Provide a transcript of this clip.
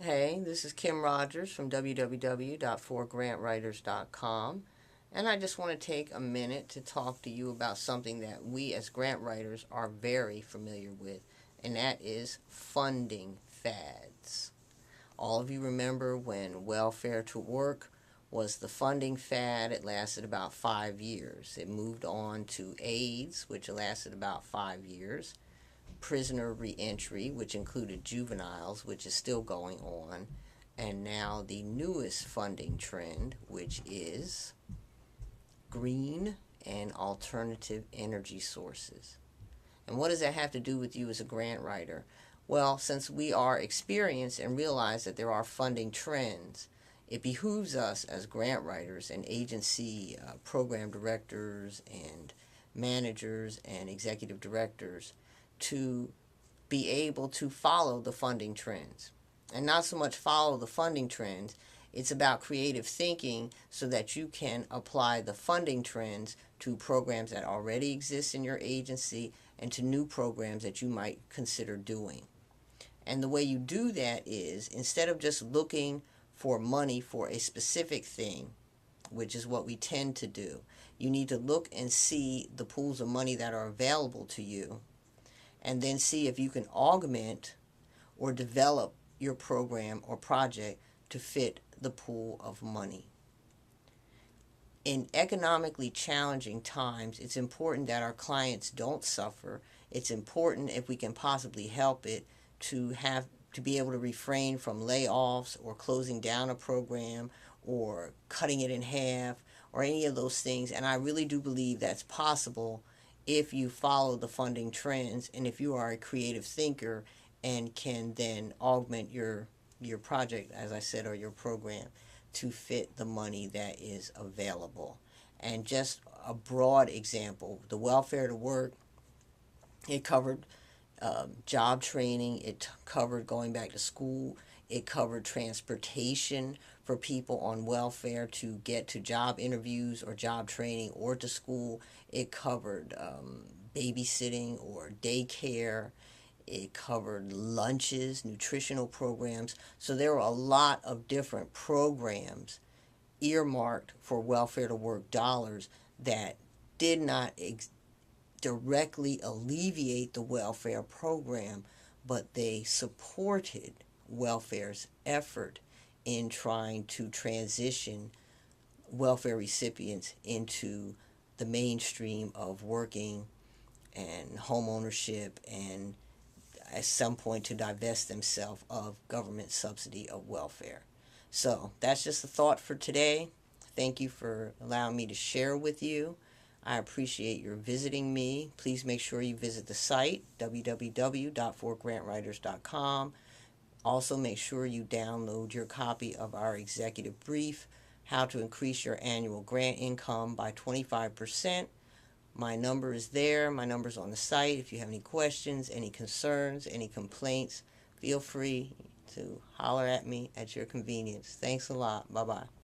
Hey, this is Kim Rogers from www.forgrantwriters.com, and I just want to take a minute to talk to you about something that we as grant writers are very familiar with, and that is funding fads. All of you remember when welfare to work was the funding fad. It lasted about 5 years. It moved on to AIDS, which lasted about 5 years. Prisoner reentry, which included juveniles, which is still going on, and now the newest funding trend, which is green and alternative energy sources. And what does that have to do with you as a grant writer? Well, since we are experienced and realize that there are funding trends, it behooves us as grant writers and agency program directors and managers and executive directors to be able to follow the funding trends. And not so much follow the funding trends, it's about creative thinking so that you can apply the funding trends to programs that already exist in your agency and to new programs that you might consider doing. And the way you do that is, instead of just looking for money for a specific thing, which is what we tend to do, you need to look and see the pools of money that are available to you, and then see if you can augment or develop your program or project to fit the pool of money. In economically challenging times, it's important that our clients don't suffer. It's important, if we can possibly help it, to be able to refrain from layoffs or closing down a program or cutting it in half or any of those things. And I really do believe that's possible if you follow the funding trends and if you are a creative thinker and can then augment your project, as I said, or your program to fit the money that is available. And just a broad example, the welfare to work, it covered job training, it covered going back to school, it covered transportation for people on welfare to get to job interviews or job training or to school. It covered babysitting or daycare. It covered lunches, nutritional programs. So there were a lot of different programs earmarked for welfare to work dollars that did not directly alleviate the welfare program, but they supported welfare's effort in trying to transition welfare recipients into the mainstream of working and home ownership, and at some point to divest themselves of government subsidy of welfare. So that's just a thought for today. Thank you for allowing me to share with you. I appreciate your visiting me. Please make sure you visit the site, www.forgrantwriters.com. Also, make sure you download your copy of our executive brief, How to Increase Your Annual Grant Income by 25%. My number is there. My number is on the site. If you have any questions, any concerns, any complaints, feel free to holler at me at your convenience. Thanks a lot. Bye-bye.